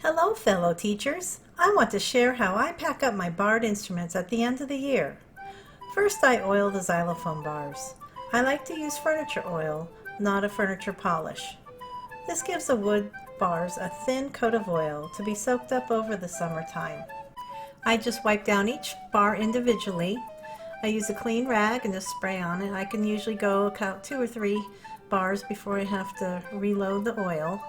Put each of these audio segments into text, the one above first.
Hello, fellow teachers. I want to share how I pack up my barred instruments at the end of the year. First, I oil the xylophone bars. I like to use furniture oil, not a furniture polish. This gives the wood bars a thin coat of oil to be soaked up over the summertime. I just wipe down each bar individually. I use a clean rag and just spray on it. I can usually go count 2 or 3 bars before I have to reload the oil.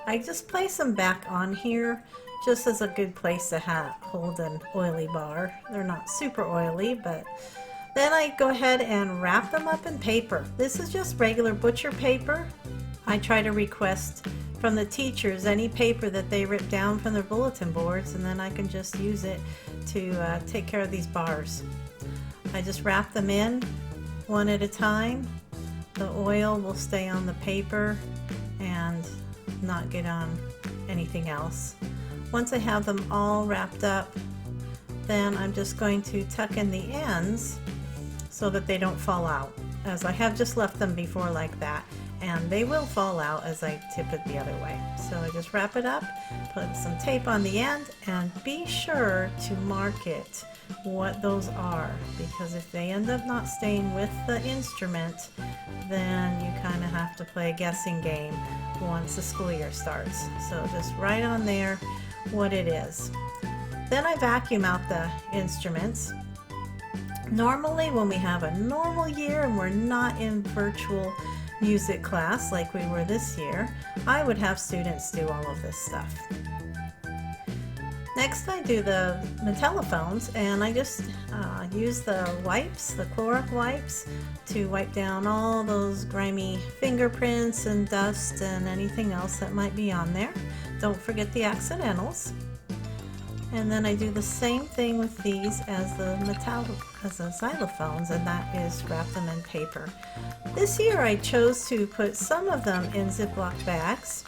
I just place them back on here just as a good place to hold an oily bar. They're not super oily, but then I go ahead and wrap them up in paper. This is just regular butcher paper. I try to request from the teachers any paper that they rip down from their bulletin boards, and then I can just use it to take care of these bars. I just wrap them in one at a time. The oil will stay on the paper and not get on anything else. Once I have them all wrapped up, then I'm just going to tuck in the ends so that they don't fall out, as I have just left them before like that, and they will fall out as I tip it the other way. So I just wrap it up, put some tape on the end, and be sure to mark it what those are, because if they end up not staying with the instrument, then you kind of have to play a guessing game once the school year starts. So just write on there what it is. Then I vacuum out the instruments. Normally when we have a normal year and we're not in virtual music class like we were this year, I would have students do all of this stuff. Next I do the telephones, and I just use the wipes, the Clorox wipes, to wipe down all those grimy fingerprints and dust and anything else that might be on there. Don't forget the accidentals. And then I do the same thing with these as the xylophones, and that is wrap them in paper. This year I chose to put some of them in Ziploc bags.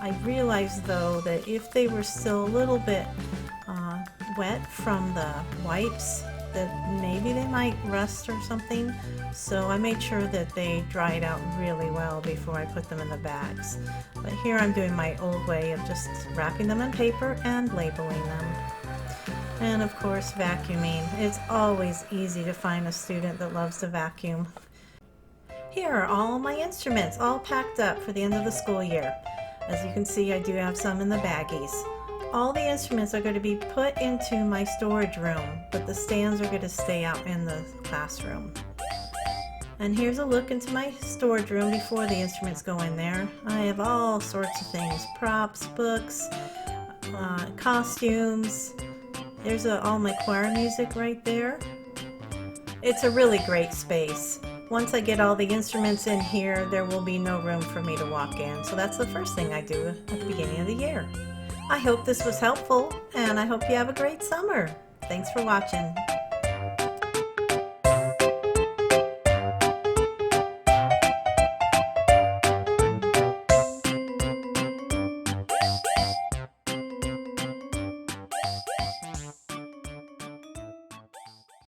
I realized though that if they were still a little bit wet from the wipes, that maybe they might rust or something. So I made sure that they dried out really well before I put them in the bags. But here I'm doing my old way of just wrapping them in paper and labeling them. And of course vacuuming. It's always easy to find a student that loves to vacuum. Here are all my instruments all packed up for the end of the school year. As you can see, I do have some in the baggies. All the instruments are going to be put into my storage room, but the stands are going to stay out in the classroom. And here's a look into my storage room before the instruments go in there. I have all sorts of things: props, books, costumes. There's all my choir music right there. It's a really great space. Once I get all the instruments in here, there will be no room for me to walk in. So that's the first thing I do at the beginning of the year. I hope this was helpful, and I hope you have a great summer. Thanks for watching.